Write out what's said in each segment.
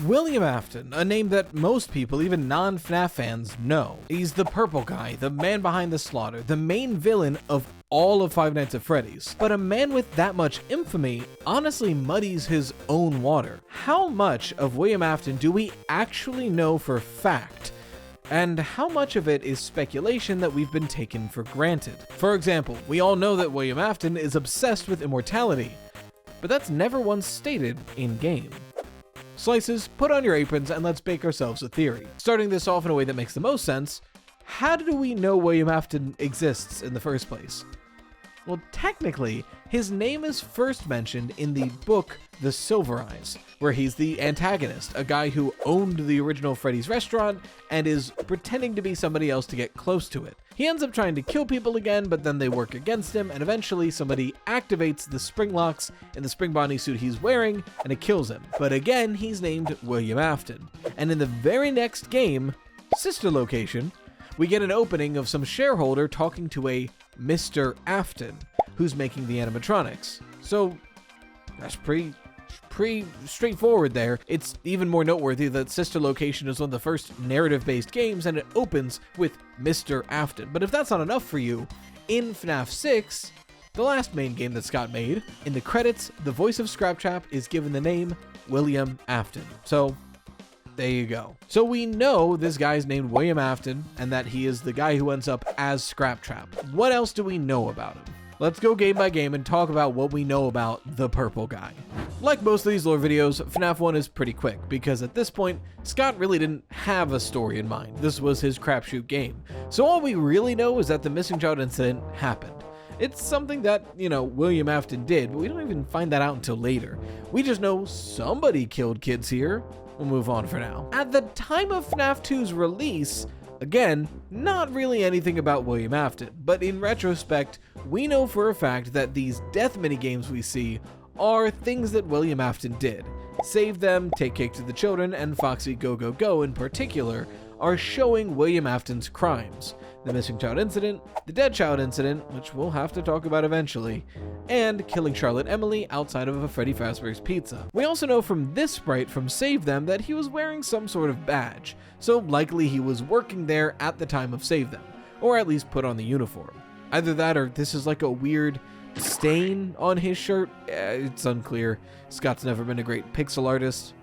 William Afton, a name that most people, even non-FNAF fans, know. He's the purple guy, the man behind the slaughter, the main villain of all of Five Nights at Freddy's. But a man with that much infamy honestly muddies his own water. How much of William Afton do we actually know for fact? And how much of it is speculation that we've been taken for granted? For example, we all know that William Afton is obsessed with immortality, but that's never once stated in-game. Slices, put on your aprons and let's bake ourselves a theory. Starting this off in a way that makes the most sense, how do we know William Afton exists in the first place? Well, technically, his name is first mentioned in the book The Silver Eyes, where he's the antagonist, a guy who owned the original Freddy's restaurant and is pretending to be somebody else to get close to it. He ends up trying to kill people again, but then they work against him, and eventually somebody activates the spring locks in the spring body suit he's wearing, and it kills him. But again, he's named William Afton. And in the very next game, Sister Location, we get an opening of some shareholder talking to a Mr. Afton, who's making the animatronics. So that's pretty straightforward there. It's even more noteworthy that Sister Location is one of the first narrative-based games, and it opens with Mr. Afton. But if that's not enough for you, in FNAF 6, the last main game that Scott made, in the credits, the voice of Scraptrap is given the name William Afton. So there you go. So we know this guy's named William Afton, and that he is the guy who ends up as Scraptrap. What else do we know about him? Let's go game by game and talk about what we know about the purple guy. Like most of these lore videos, FNAF 1 is pretty quick, because at this point, Scott really didn't have a story in mind. This was his crapshoot game. So all we really know is that the missing child incident happened. It's something that, William Afton did, but we don't even find that out until later. We just know somebody killed kids here. We'll move on for now. At the time of FNAF 2's release, again, not really anything about William Afton, but in retrospect, we know for a fact that these death minigames we see are things that William Afton did. Save Them, Take Cake to the Children, and Foxy Go Go Go in particular are showing William Afton's crimes. The missing child incident, the dead child incident, which we'll have to talk about eventually, and killing Charlotte Emily outside of a Freddy Fazbear's Pizza. We also know from this sprite from Save Them that he was wearing some sort of badge, so likely he was working there at the time of Save Them, or at least put on the uniform. Either that or this is like a weird stain on his shirt. It's unclear. Scott's never been a great pixel artist.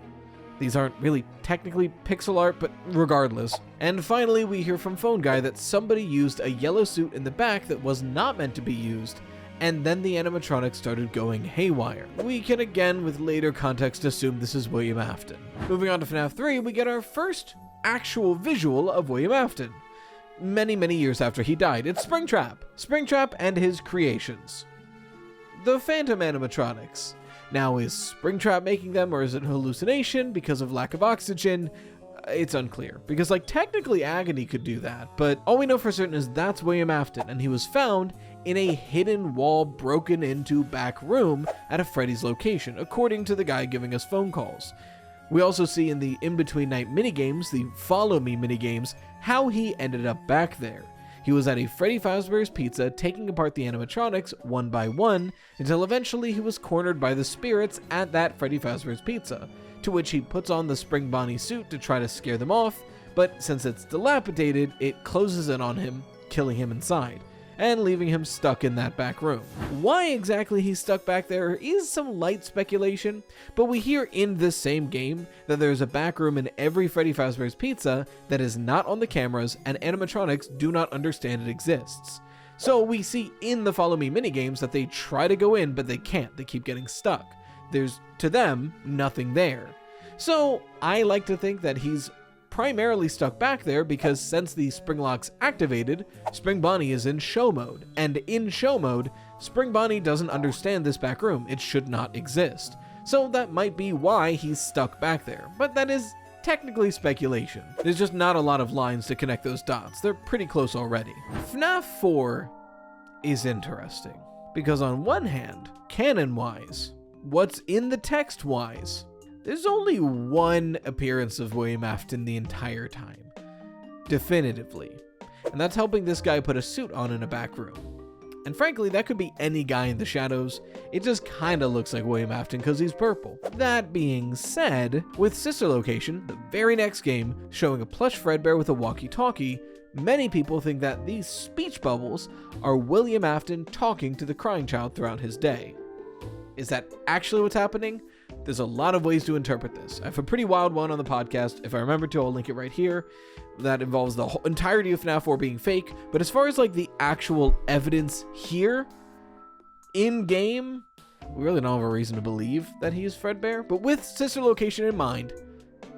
These aren't really technically pixel art, but regardless. And finally, we hear from Phone Guy that somebody used a yellow suit in the back that was not meant to be used, and then the animatronics started going haywire. We can again, with later context, assume this is William Afton. Moving on to FNAF 3, we get our first actual visual of William Afton. Many years after he died. It's Springtrap. Springtrap and his creations. The Phantom animatronics. Now, is Springtrap making them, or is it an hallucination because of lack of oxygen? It's unclear, because technically Agony could do that, but all we know for certain is that's William Afton, and he was found in a hidden wall broken into back room at a Freddy's location, according to the guy giving us phone calls. We also see in the in-between night minigames, the Follow Me minigames, how he ended up back there. He was at a Freddy Fazbear's Pizza taking apart the animatronics one by one until eventually he was cornered by the spirits at that Freddy Fazbear's Pizza, to which he puts on the Spring Bonnie suit to try to scare them off, but since it's dilapidated, it closes in on him, killing him inside, and leaving him stuck in that back room. Why exactly he's stuck back there is some light speculation, but we hear in this same game that there's a back room in every Freddy Fazbear's Pizza that is not on the cameras and animatronics do not understand it exists. So we see in the Follow Me minigames that they try to go in, but they can't. They keep getting stuck. There's, to them, nothing there. So I like to think that he's primarily stuck back there because since the spring locks activated, Spring Bonnie is in show mode. And in show mode, Spring Bonnie doesn't understand this back room. It should not exist. So that might be why he's stuck back there. But that is technically speculation. There's just not a lot of lines to connect those dots. They're pretty close already. FNAF 4 is interesting because on one hand, canon-wise, what's in the text-wise, there's only one appearance of William Afton the entire time. Definitively. And that's helping this guy put a suit on in a back room. And frankly, that could be any guy in the shadows. It just kinda looks like William Afton because he's purple. That being said, with Sister Location, the very next game, showing a plush Fredbear with a walkie-talkie, many people think that these speech bubbles are William Afton talking to the crying child throughout his day. Is that actually what's happening? There's a lot of ways to interpret this. I have a pretty wild one on the podcast. If I remember to, I'll link it right here. That involves the whole entirety of FNAF 4 being fake. But as far as like the actual evidence here, in game, we really don't have a reason to believe that he is Fredbear. But with Sister Location in mind,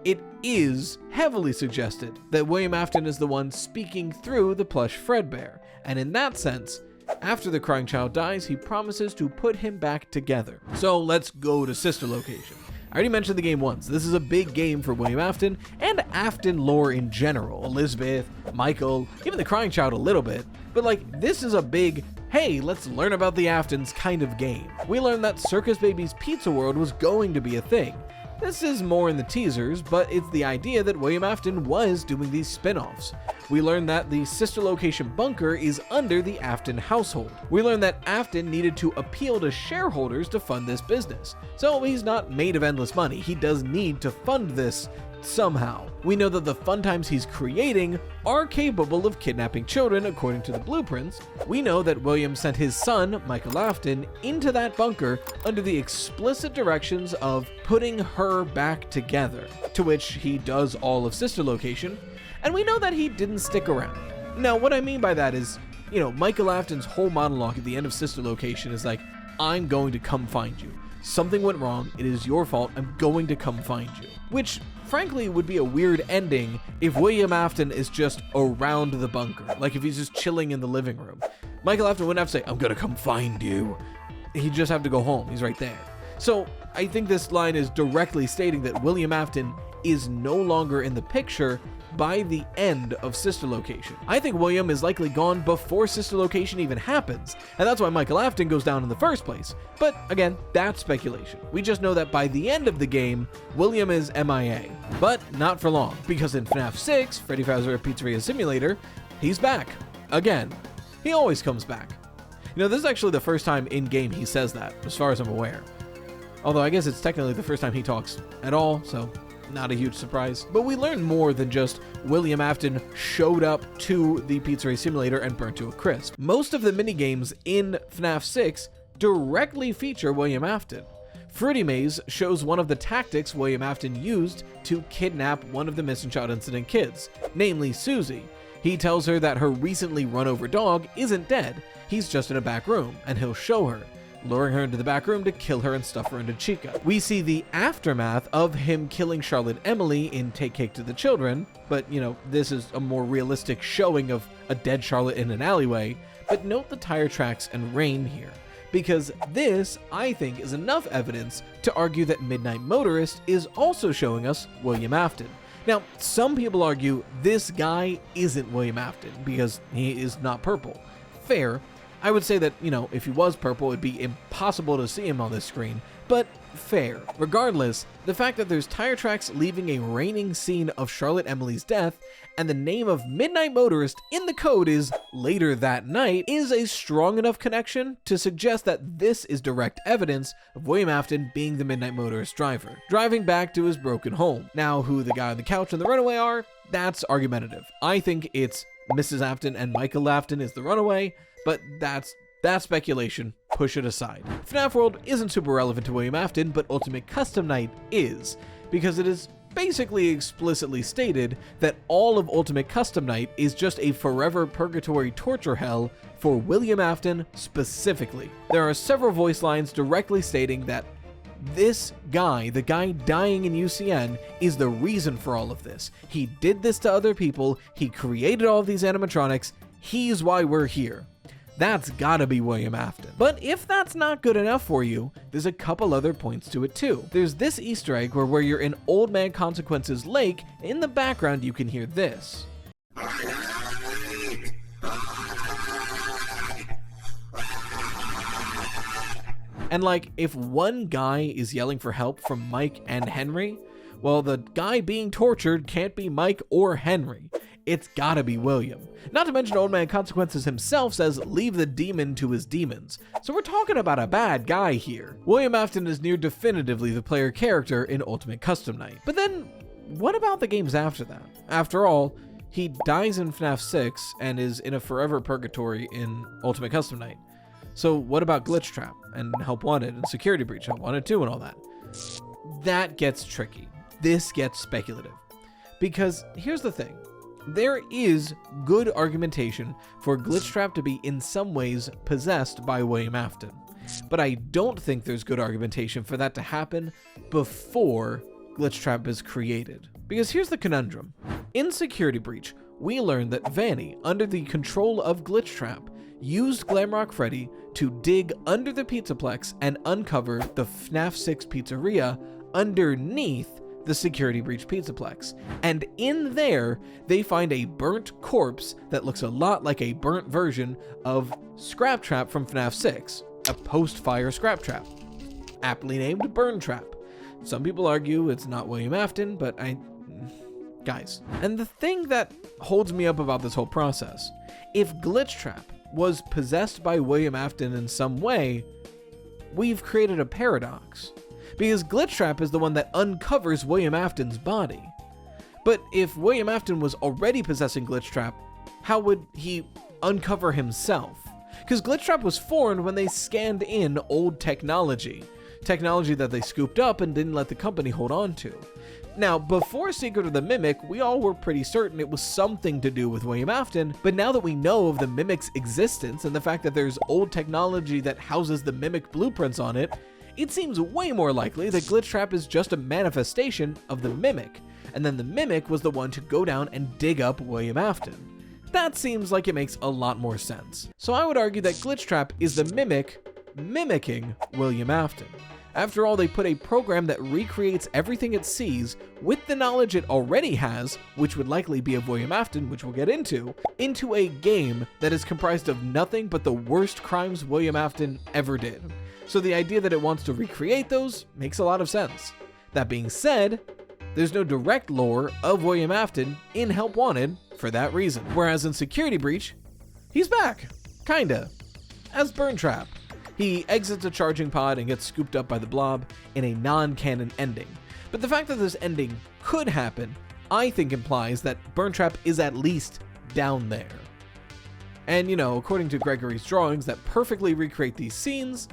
it is heavily suggested that William Afton is the one speaking through the plush Fredbear. And in that sense, after the crying child dies, he promises to put him back together. So let's go to Sister Location. I already mentioned the game once. This is a big game for William Afton and Afton lore in general. Elizabeth, Michael, even the crying child a little bit. But like, this is a big, hey, let's learn about the Aftons kind of game. We learned that Circus Baby's Pizza World was going to be a thing. This is more in the teasers, but it's the idea that William Afton was doing these spin-offs. We learned that the Sister Location bunker is under the Afton household. We learned that Afton needed to appeal to shareholders to fund this business. So he's not made of endless money. He does need to fund this somehow. We know that the fun times he's creating are capable of kidnapping children according to the blueprints. We know that William sent his son, Michael Afton, into that bunker under the explicit directions of putting her back together, to which he does all of Sister Location, and we know that he didn't stick around. Now, what I mean by that is, Michael Afton's whole monologue at the end of Sister Location is like, I'm going to come find you. Something went wrong, it is your fault, I'm going to come find you. Which, frankly, would be a weird ending if William Afton is just around the bunker, like if he's just chilling in the living room. Michael Afton wouldn't have to say, I'm gonna come find you. He'd just have to go home, he's right there. So, I think this line is directly stating that William Afton is no longer in the picture by the end of Sister Location. I think William is likely gone before Sister Location even happens, and that's why Michael Afton goes down in the first place. But again, that's speculation. We just know that by the end of the game, William is MIA. But not for long, because in FNAF 6, Freddy Fazbear Pizzeria Simulator, he's back. Again. He always comes back. This is actually the first time in-game he says that, as far as I'm aware. Although I guess it's technically the first time he talks at all, so not a huge surprise. But we learn more than just William Afton showed up to the Pizzeria Simulator and burnt to a crisp. Most of the minigames in FNAF 6 directly feature William Afton. Freddy Maze shows one of the tactics William Afton used to kidnap one of the missing child incident kids, namely Susie. He tells her that her recently run-over dog isn't dead, he's just in a back room, and he'll show her, luring her into the back room to kill her and stuff her into Chica. We see the aftermath of him killing Charlotte Emily in Take Cake to the Children, but this is a more realistic showing of a dead Charlotte in an alleyway. But note the tire tracks and rain here, because this, I think, is enough evidence to argue that Midnight Motorist is also showing us William Afton. Now, some people argue this guy isn't William Afton because he is not purple. Fair. I would say that, if he was purple, it'd be impossible to see him on this screen, but fair. Regardless, the fact that there's tire tracks leaving a raining scene of Charlotte Emily's death, and the name of Midnight Motorist in the code is Later That Night, is a strong enough connection to suggest that this is direct evidence of William Afton being the Midnight Motorist driver, driving back to his broken home. Now, who the guy on the couch and the runaway are, that's argumentative. I think it's Mrs. Afton and Michael Afton is the runaway, but that's speculation. Push it aside. FNAF World isn't super relevant to William Afton, but Ultimate Custom Night is, because it is basically explicitly stated that all of Ultimate Custom Night is just a forever purgatory torture hell for William Afton specifically. There are several voice lines directly stating that this guy, the guy dying in UCN, is the reason for all of this. He did this to other people, he created all of these animatronics, he's why we're here. That's gotta be William Afton. But if that's not good enough for you, there's a couple other points to it too. There's this Easter egg where you're in Old Man Consequence's lake, in the background you can hear this. And if one guy is yelling for help from Mike and Henry, well, the guy being tortured can't be Mike or Henry. it's gotta be William. Not to mention Old Man Consequences himself says leave the demon to his demons. So we're talking about a bad guy here. William Afton is near definitively the player character in Ultimate Custom Night. But then, what about the games after that? After all, he dies in FNAF 6 and is in a forever purgatory in Ultimate Custom Night. So what about Glitchtrap and Help Wanted and Security Breach, Help Wanted 2 and all that? That gets tricky. This gets speculative. Because here's the thing. There is good argumentation for Glitchtrap to be in some ways possessed by William Afton. But I don't think there's good argumentation for that to happen before Glitchtrap is created. Because here's the conundrum. In Security Breach, we learned that Vanny, under the control of Glitchtrap, used Glamrock Freddy to dig under the Pizzaplex and uncover the FNAF 6 pizzeria underneath the Security Breach Pizzaplex. And in there, they find a burnt corpse that looks a lot like a burnt version of Scrap Trap from FNAF 6, a post-fire Scrap Trap, aptly named Burn Trap. Some people argue it's not William Afton, but guys. And the thing that holds me up about this whole process, if Glitchtrap was possessed by William Afton in some way, we've created a paradox. Because Glitchtrap is the one that uncovers William Afton's body. But if William Afton was already possessing Glitchtrap, how would he uncover himself? Because Glitchtrap was formed when they scanned in old technology that they scooped up and didn't let the company hold on to. Now, before Secret of the Mimic, we all were pretty certain it was something to do with William Afton, but now that we know of the Mimic's existence and the fact that there's old technology that houses the Mimic blueprints on it, it seems way more likely that Glitchtrap is just a manifestation of the Mimic, and then the Mimic was the one to go down and dig up William Afton. That seems like it makes a lot more sense. So I would argue that Glitchtrap is the Mimic mimicking William Afton. After all, they put a program that recreates everything it sees with the knowledge it already has, which would likely be of William Afton, which we'll get into a game that is comprised of nothing but the worst crimes William Afton ever did. So the idea that it wants to recreate those makes a lot of sense. That being said, there's no direct lore of William Afton in Help Wanted for that reason. Whereas in Security Breach, he's back, kinda, as Burn Trap. He exits a charging pod and gets scooped up by the blob in a non-canon ending. But the fact that this ending could happen, I think implies that Burn Trap is at least down there. And according to Gregory's drawings that perfectly recreate these scenes,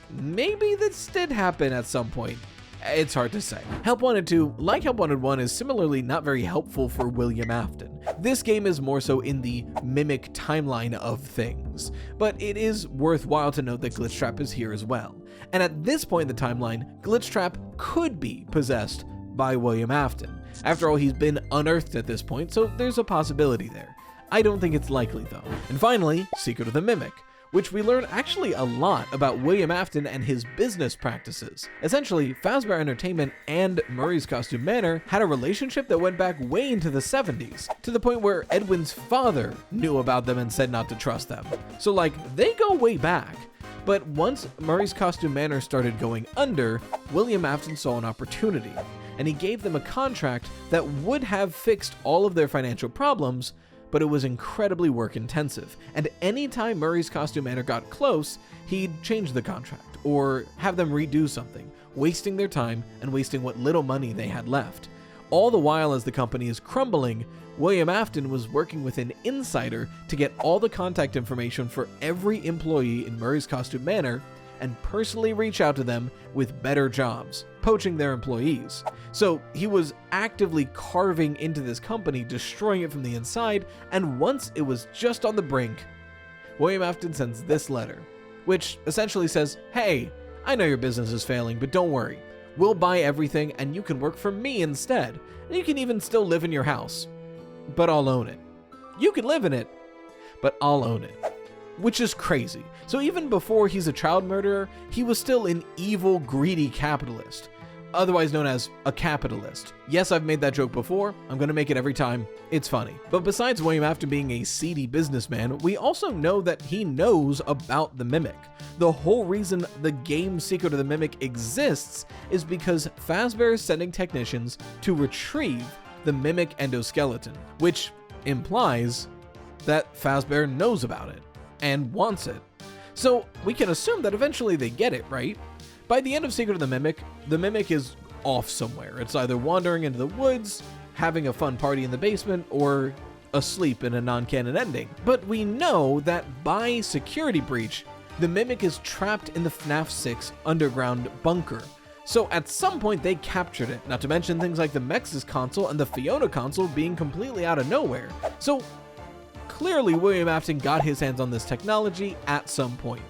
maybe this did happen at some point. It's hard to say. Help Wanted 2, like Help Wanted 1, is similarly not very helpful for William Afton. This game is more so in the Mimic timeline of things, but it is worthwhile to note that Glitchtrap is here as well. And at this point in the timeline, Glitchtrap could be possessed by William Afton. After all, he's been unearthed at this point, so there's a possibility there. I don't think it's likely though. And finally, Secret of the Mimic, which we learn actually a lot about William Afton and his business practices. Essentially, Fazbear Entertainment and Murray's Costume Manor had a relationship that went back way into the 70s, to the point where Edwin's father knew about them and said not to trust them. So they go way back. But once Murray's Costume Manor started going under, William Afton saw an opportunity, and he gave them a contract that would have fixed all of their financial problems, but it was incredibly work intensive, and anytime Murray's Costume Manor got close, he'd change the contract, or have them redo something, wasting their time and wasting what little money they had left. All the while as the company is crumbling, William Afton was working with an insider to get all the contact information for every employee in Murray's Costume Manor, and personally reach out to them with better jobs, poaching their employees. So he was actively carving into this company, destroying it from the inside, and once it was just on the brink, William Afton sends this letter, which essentially says, hey, I know your business is failing, but don't worry. We'll buy everything and you can work for me instead, and you can even still live in your house, but I'll own it. You can live in it, but I'll own it. Which is crazy. So even before he's a child murderer, he was still an evil, greedy capitalist, otherwise known as a capitalist. Yes, I've made that joke before. I'm gonna make it every time. It's funny. But besides William Afton being a seedy businessman, we also know that he knows about the Mimic. The whole reason the game Secret of the Mimic exists is because Fazbear is sending technicians to retrieve the Mimic endoskeleton, which implies that Fazbear knows about it and wants it. So we can assume that eventually they get it, right? By the end of Secret of the Mimic is off somewhere. It's either wandering into the woods, having a fun party in the basement, or asleep in a non-canon ending. But we know that by Security Breach, the Mimic is trapped in the FNAF 6 underground bunker. So at some point they captured it, not to mention things like the Mex's console and the Fiona console being completely out of nowhere. So clearly William Afton got his hands on this technology at some point.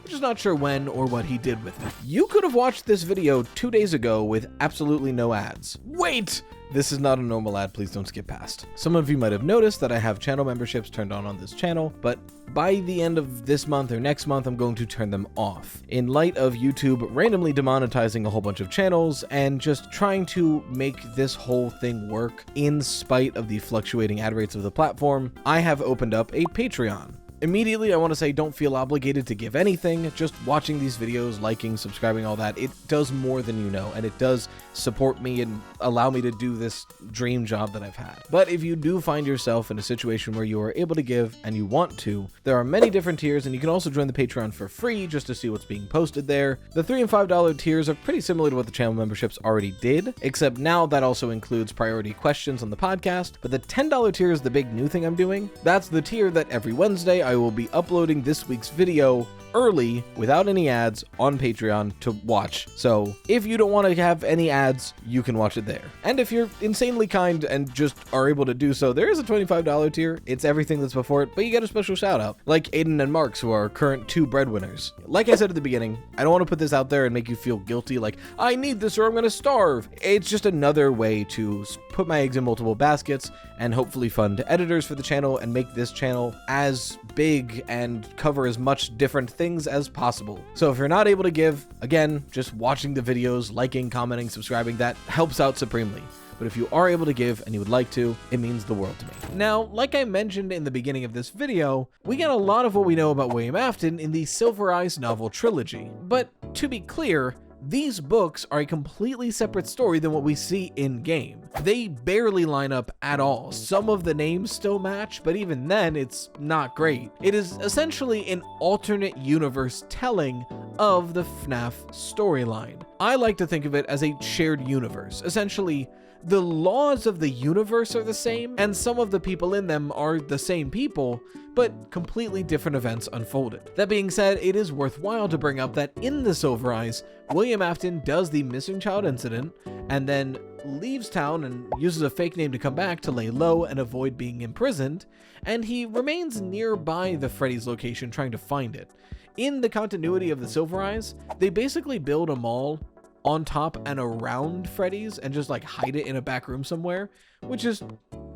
We're just not sure when or what he did with it. You could have watched this video 2 days ago with absolutely no ads. Wait! This is not a normal ad, please don't skip past. Some of you might have noticed that I have channel memberships turned on this channel, but by the end of this month or next month, I'm going to turn them off. In light of YouTube randomly demonetizing a whole bunch of channels and just trying to make this whole thing work in spite of the fluctuating ad rates of the platform, I have opened up a Patreon. Immediately, I want to say don't feel obligated to give anything. Just watching these videos, liking, subscribing, all that, it does more than you know, and it does support me and allow me to do this dream job that I've had. But if you do find yourself in a situation where you are able to give and you want to, there are many different tiers, and you can also join the Patreon for free just to see what's being posted there. The $3 and $5 tiers are pretty similar to what the channel memberships already did, except now that also includes priority questions on the podcast. But the $10 tier is the big new thing I'm doing. That's the tier that every Wednesday I will be uploading this week's video early without any ads on Patreon to watch. So if you don't want to have any ads, you can watch it there. And if you're insanely kind and just are able to do so, there is a $25 tier. It's everything that's before it, but you get a special shout out, like Aiden and Marks, who are current 2 breadwinners. Like I said at the beginning, I don't want to put this out there and make you feel guilty like I need this or I'm gonna starve. It's just another way to put my eggs in multiple baskets and hopefully fund editors for the channel and make this channel as big and cover as much different things as possible. So if you're not able to give, again, just watching the videos, liking, commenting, subscribing, that helps out supremely. But if you are able to give and you would like to, it means the world to me. Now, like I mentioned in the beginning of this video, we get a lot of what we know about William Afton in the Silver Eyes novel trilogy. But to be clear, these books are a completely separate story than what we see in-game. They barely line up at all. Some of the names still match, but even then, it's not great. It is essentially an alternate universe telling of the FNAF storyline. I like to think of it as a shared universe. Essentially, the laws of the universe are the same, and some of the people in them are the same people, but completely different events unfolded. That being said, it is worthwhile to bring up that in the Silver Eyes, William Afton does the missing child incident, and then leaves town and uses a fake name to come back to lay low and avoid being imprisoned, and he remains nearby the Freddy's location trying to find it. In the continuity of the Silver Eyes, they basically build a mall on top and around Freddy's and just like hide it in a back room somewhere, which is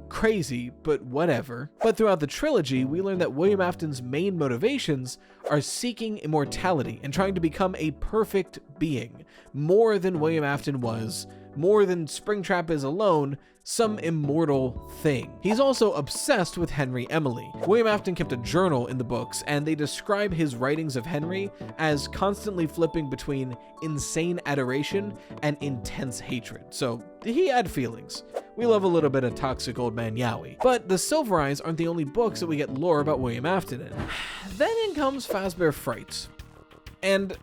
crazy, but whatever. But throughout the trilogy, we learn that William Afton's main motivations are seeking immortality and trying to become a perfect being, more than William Afton was, more than Springtrap is alone, some immortal thing. He's also obsessed with Henry Emily. William Afton kept a journal in the books, and they describe his writings of Henry as constantly flipping between insane adoration and intense hatred. So he had feelings. We love a little bit of toxic old man Yowie. But the Silver Eyes aren't the only books that we get lore about William Afton in. Then in comes Fazbear Frights. And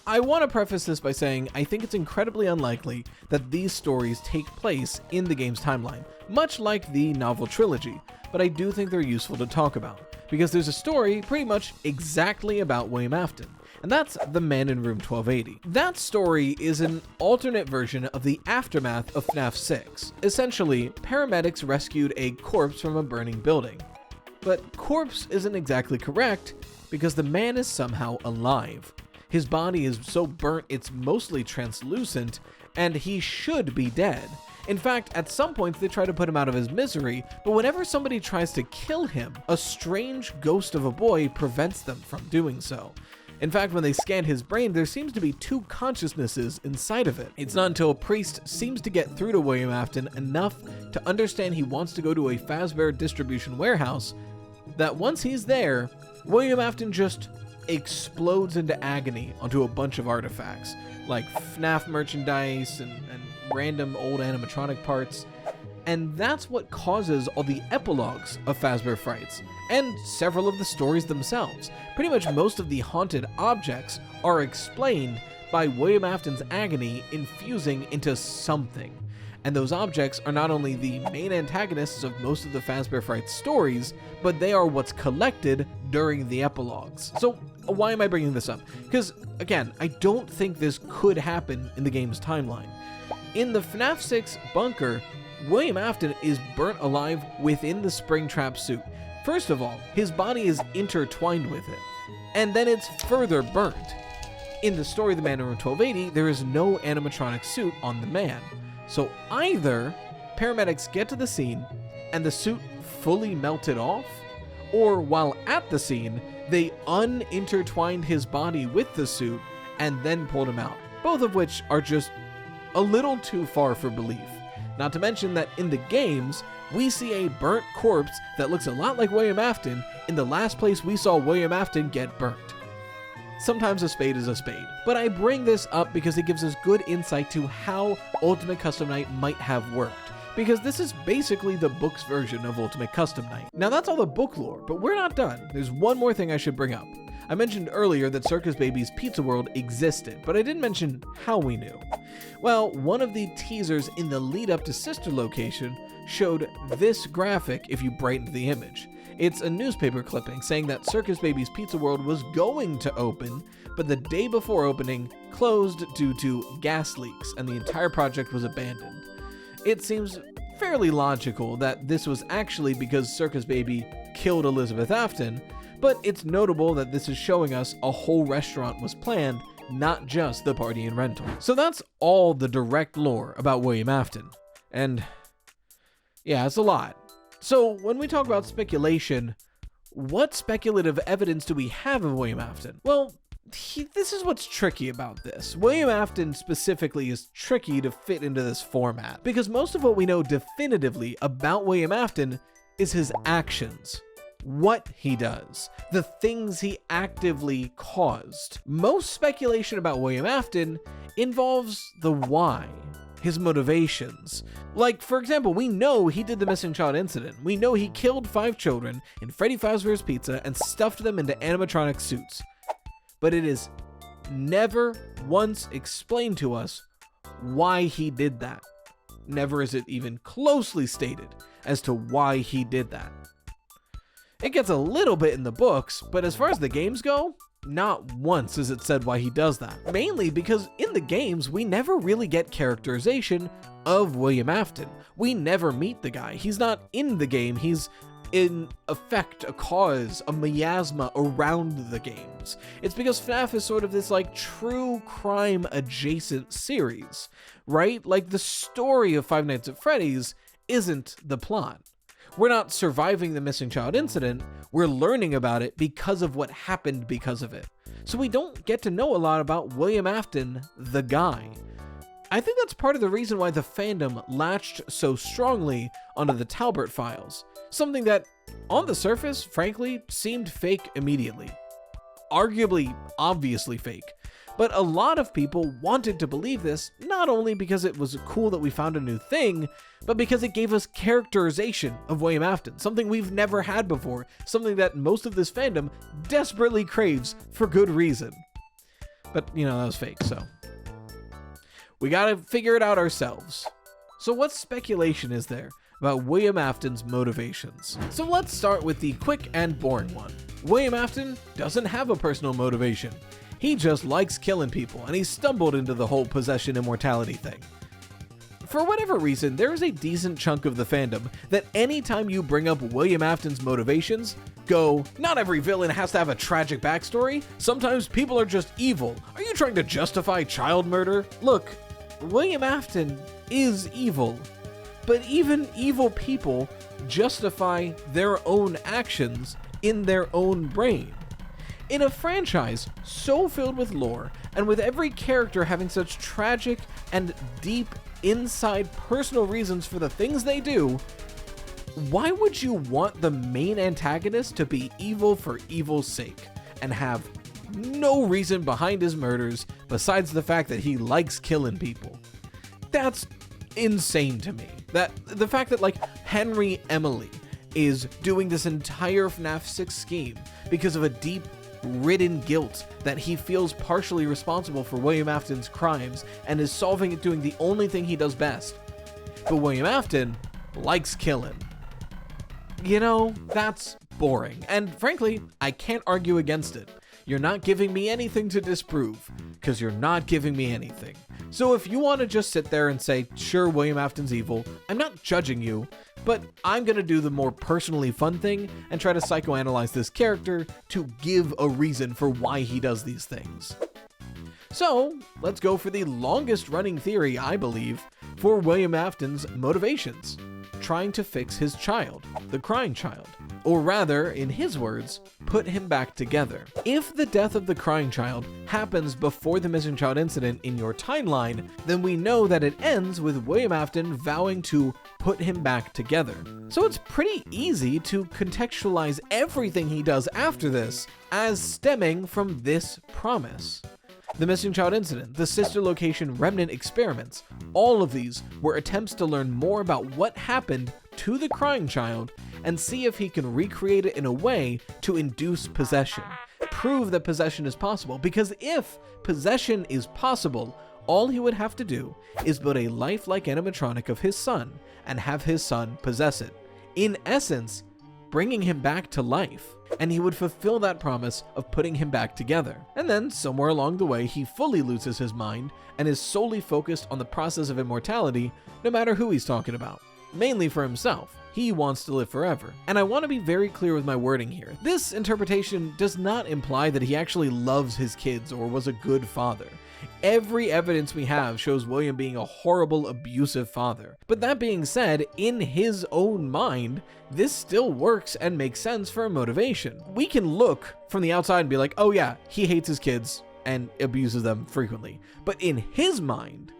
I want to preface this by saying I think it's incredibly unlikely that these stories take place in the game's timeline, much like the novel trilogy, but I do think they're useful to talk about, because there's a story pretty much exactly about William Afton, and that's The Man in Room 1280. That story is an alternate version of the aftermath of FNAF 6. Essentially, paramedics rescued a corpse from a burning building. But corpse isn't exactly correct, because the man is somehow alive. His body is so burnt it's mostly translucent, and he should be dead. In fact, at some points they try to put him out of his misery, but whenever somebody tries to kill him, a strange ghost of a boy prevents them from doing so. In fact, when they scan his brain, there seems to be 2 consciousnesses inside of it. It's not until a priest seems to get through to William Afton enough to understand he wants to go to a Fazbear distribution warehouse that once he's there, William Afton just explodes into agony onto a bunch of artifacts, like FNAF merchandise and random old animatronic parts. And that's what causes all the epilogues of Fazbear Frights, and several of the stories themselves. Pretty much most of the haunted objects are explained by William Afton's agony infusing into something. And those objects are not only the main antagonists of most of the Fazbear Frights stories, but they are what's collected during the epilogues. So why am I bringing this up? Because, again, I don't think this could happen in the game's timeline. In the FNAF 6 bunker, William Afton is burnt alive within the Springtrap suit. First of all, his body is intertwined with it, and then it's further burnt. In the story of the Man in Room 1280, there is no animatronic suit on the man. So either paramedics get to the scene and the suit fully melted off, or while at the scene, they unintertwined his body with the suit and then pulled him out. Both of which are just a little too far for belief. Not to mention that in the games, we see a burnt corpse that looks a lot like William Afton in the last place we saw William Afton get burnt. Sometimes a spade is a spade, but I bring this up because it gives us good insight to how Ultimate Custom Night might have worked, because this is basically the book's version of Ultimate Custom Night. Now that's all the book lore, but we're not done. There's one more thing I should bring up. I mentioned earlier that Circus Baby's Pizza World existed, but I didn't mention how we knew. Well, one of the teasers in the lead up to Sister Location showed this graphic if you brightened the image. It's a newspaper clipping saying that Circus Baby's Pizza World was going to open, but the day before opening closed due to gas leaks and the entire project was abandoned. It seems fairly logical that this was actually because Circus Baby killed Elizabeth Afton, but it's notable that this is showing us a whole restaurant was planned, not just the party and rental. So that's all the direct lore about William Afton. And yeah, it's a lot. So when we talk about speculation, what speculative evidence do we have of William Afton? Well, this is what's tricky about this. William Afton specifically is tricky to fit into this format, because most of what we know definitively about William Afton is his actions. What he does, the things he actively caused. Most speculation about William Afton involves the why, his motivations. Like, for example, we know he did the missing child incident. We know he killed 5 children in Freddy Fazbear's Pizza and stuffed them into animatronic suits. But it is never once explained to us why he did that. Never is it even closely stated as to why he did that. It gets a little bit in the books, but as far as the games go, not once is it said why he does that. Mainly because in the games, we never really get characterization of William Afton. We never meet the guy. He's not in the game. He's in effect a cause, a miasma around the games. It's because FNAF is sort of this like true crime adjacent series, right? Like the story of Five Nights at Freddy's isn't the plot. We're not surviving the missing child incident, we're learning about it because of what happened because of it. So we don't get to know a lot about William Afton, the guy. I think that's part of the reason why the fandom latched so strongly onto the Talbert files. Something that, on the surface, frankly, seemed fake immediately. Arguably, obviously fake. But a lot of people wanted to believe this, not only because it was cool that we found a new thing, but because it gave us characterization of William Afton, something we've never had before, something that most of this fandom desperately craves for good reason. But, you know, that was fake, so we gotta figure it out ourselves. So what speculation is there about William Afton's motivations? So let's start with the quick and boring one. William Afton doesn't have a personal motivation. He just likes killing people, and he stumbled into the whole possession immortality thing. For whatever reason, there is a decent chunk of the fandom that anytime you bring up William Afton's motivations, go, not every villain has to have a tragic backstory. Sometimes people are just evil. Are you trying to justify child murder? Look, William Afton is evil, but even evil people justify their own actions in their own brain. In a franchise so filled with lore, and with every character having such tragic and deep inside personal reasons for the things they do, why would you want the main antagonist to be evil for evil's sake, and have no reason behind his murders besides the fact that he likes killing people? That's insane to me. That the fact that like Henry Emily is doing this entire FNAF 6 scheme because of a deep ridden guilt that he feels partially responsible for William Afton's crimes and is solving it doing the only thing he does best. But William Afton likes killing. You know, that's boring. And frankly, I can't argue against it. You're not giving me anything to disprove, because you're not giving me anything. So if you want to just sit there and say, sure, William Afton's evil, I'm not judging you, but I'm going to do the more personally fun thing and try to psychoanalyze this character to give a reason for why he does these things. So let's go for the longest running theory, I believe, for William Afton's motivations. Trying to fix his child, the crying child. Or rather, in his words, put him back together. If the death of the crying child happens before the missing child incident in your timeline, then we know that it ends with William Afton vowing to put him back together. So it's pretty easy to contextualize everything he does after this as stemming from this promise. The missing child incident, the sister location remnant experiments, all of these were attempts to learn more about what happened to the crying child and see if he can recreate it in a way to induce possession. Prove that possession is possible, because if possession is possible, all he would have to do is build a lifelike animatronic of his son and have his son possess it. In essence, bringing him back to life, and he would fulfill that promise of putting him back together. And then, somewhere along the way, he fully loses his mind and is solely focused on the process of immortality, no matter who he's talking about. Mainly for himself. He wants to live forever. And I want to be very clear with my wording here. This interpretation does not imply that he actually loves his kids or was a good father. Every evidence we have shows William being a horrible, abusive father. But that being said, in his own mind, this still works and makes sense for a motivation. We can look from the outside and be like, oh yeah, he hates his kids and abuses them frequently. But in his mind,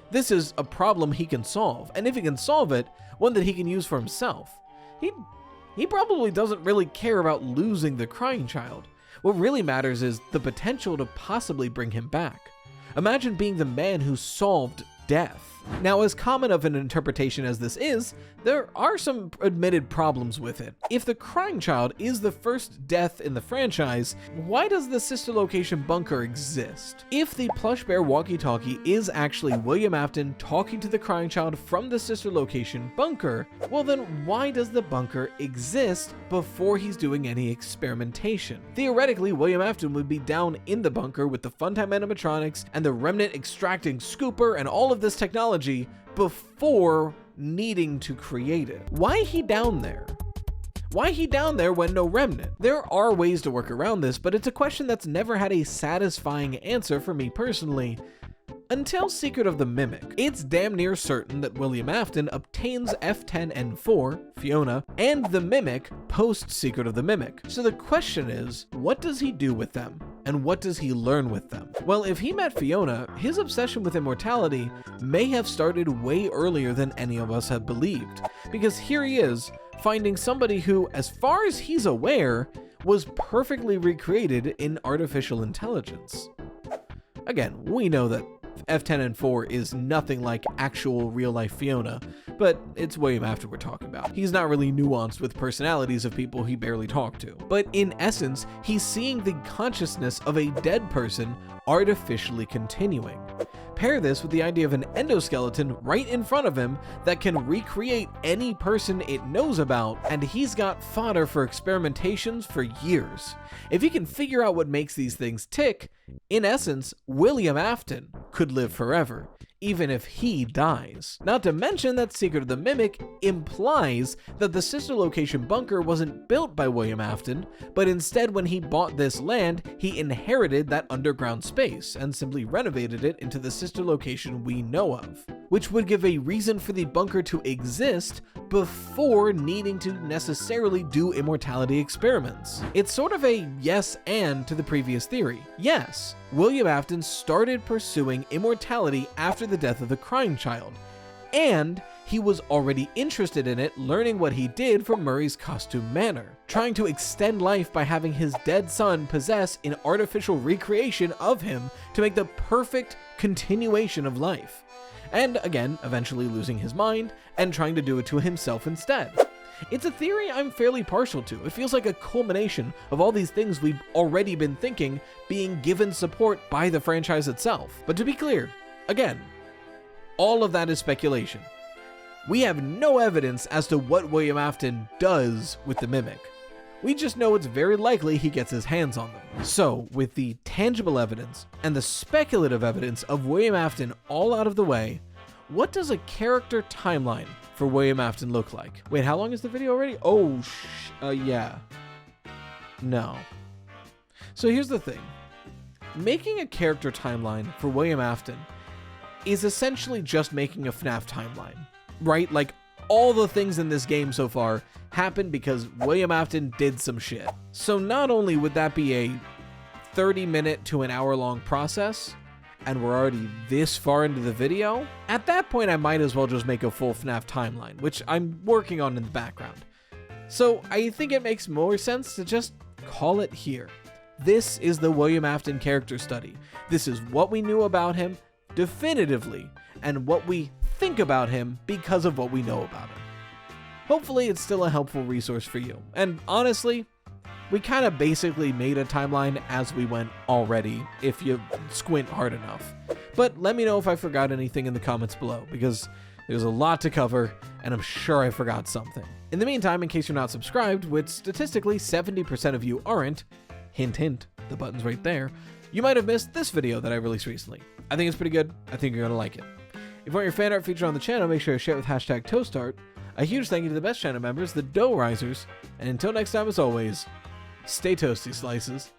this is a problem he can solve. And if he can solve it, one that he can use for himself. He probably doesn't really care about losing the crying child. What really matters is the potential to possibly bring him back. Imagine being the man who solved death. Now, as common of an interpretation as this is, there are some admitted problems with it. If the crying child is the first death in the franchise, why does the sister location bunker exist? If the plush bear walkie-talkie is actually William Afton talking to the crying child from the sister location bunker, well then why does the bunker exist before he's doing any experimentation? Theoretically, William Afton would be down in the bunker with the funtime animatronics and the remnant extracting scooper and all of this technology before needing to create it. Why he down there? Why he down there when no remnant? There are ways to work around this, but it's a question that's never had a satisfying answer for me personally. Until Secret of the Mimic, it's damn near certain that William Afton obtains F10N4, Fiona, and the Mimic post Secret of the Mimic. So the question is, what does he do with them? And what does he learn with them? Well, if he met Fiona, his obsession with immortality may have started way earlier than any of us have believed. Because here he is, finding somebody who, as far as he's aware, was perfectly recreated in artificial intelligence. Again, we know that F10N4 is nothing like actual real-life Fiona, but it's William Afton we're talking about. He's not really nuanced with personalities of people he barely talked to. But in essence, he's seeing the consciousness of a dead person artificially continuing. Pair this with the idea of an endoskeleton right in front of him that can recreate any person it knows about, and he's got fodder for experimentations for years. If he can figure out what makes these things tick, in essence, William Afton could live forever, even if he dies. Not to mention that Secret of the Mimic implies that the sister location bunker wasn't built by William Afton, but instead when he bought this land, he inherited that underground space and simply renovated it into the sister location we know of, which would give a reason for the bunker to exist before needing to necessarily do immortality experiments. It's sort of a yes and to the previous theory. Yes, William Afton started pursuing immortality after the death of the crying child, and he was already interested in it, learning what he did from Murray's costume manor, trying to extend life by having his dead son possess an artificial recreation of him to make the perfect continuation of life. and again, eventually losing his mind and trying to do it to himself instead. It's a theory I'm fairly partial to. It feels like a culmination of all these things we've already been thinking being given support by the franchise itself. But to be clear, again, all of that is speculation. We have no evidence as to what William Afton does with the Mimic. We just know it's very likely he gets his hands on them. So, with the tangible evidence and the speculative evidence of William Afton all out of the way, what does a character timeline for William Afton look like? Wait, how long is the video already? Oh, yeah. No. So here's the thing. Making a character timeline for William Afton is essentially just making a FNAF timeline, right? Like, all the things in this game so far happened because William Afton did some shit. So not only would that be a 30-minute to an hour-long process, and we're already this far into the video, at that point I might as well just make a full FNAF timeline, which I'm working on in the background. So I think it makes more sense to just call it here. This is the William Afton character study. This is what we knew about him definitively, and what we think about him because of what we know about him. Hopefully it's still a helpful resource for you. And honestly, we kind of basically made a timeline as we went already, if you squint hard enough. But let me know if I forgot anything in the comments below, because there's a lot to cover, and I'm sure I forgot something. In the meantime, in case you're not subscribed, which statistically 70% of you aren't, hint hint, the button's right there, you might have missed this video that I released recently. I think it's pretty good. I think you're gonna like it. If you want your fan art featured on the channel, make sure to share it with hashtag ToastArt. A huge thank you to the best channel members, the Dough Risers, and until next time, as always, stay toasty, slices.